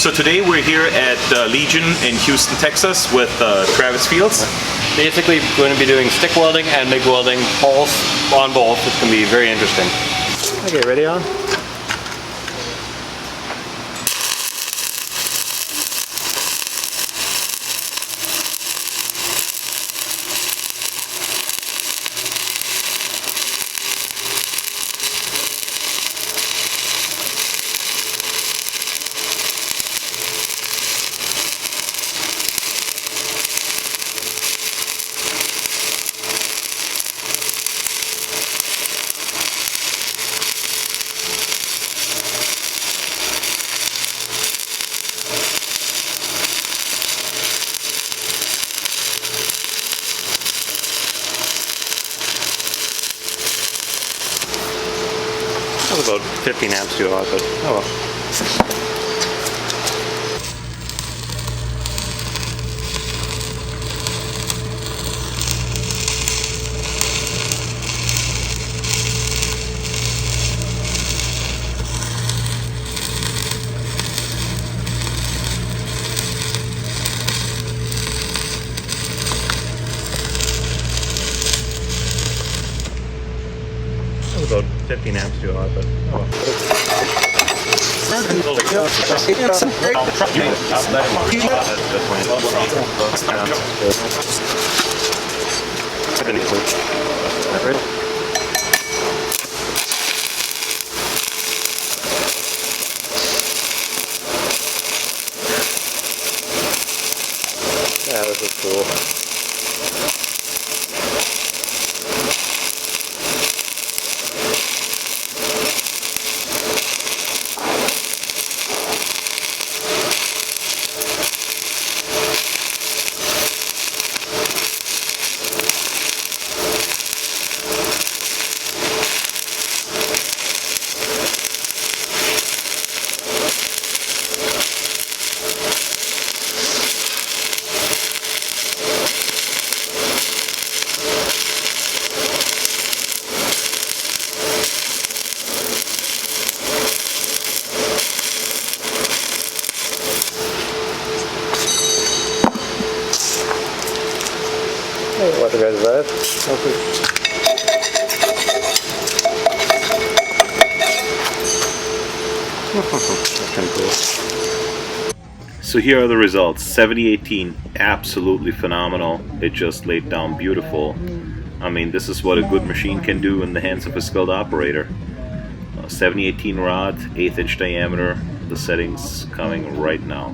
So today we're here at Legion in Houston, Texas with Travis Fields. Basically going to be doing stick welding and MIG welding, pulse on both. It's going to be very interesting. Okay, ready on? About 15 amps too hot, but oh well. About 15 amps too hot, but oh well. Yeah, this is cool. What the guys left? That's kind of cool. So here are the results. 7018, absolutely phenomenal. It just laid down beautiful. I mean, this is what a good machine can do in the hands of a skilled operator. 7018 rod, 1/8 inch diameter. The settings coming right now.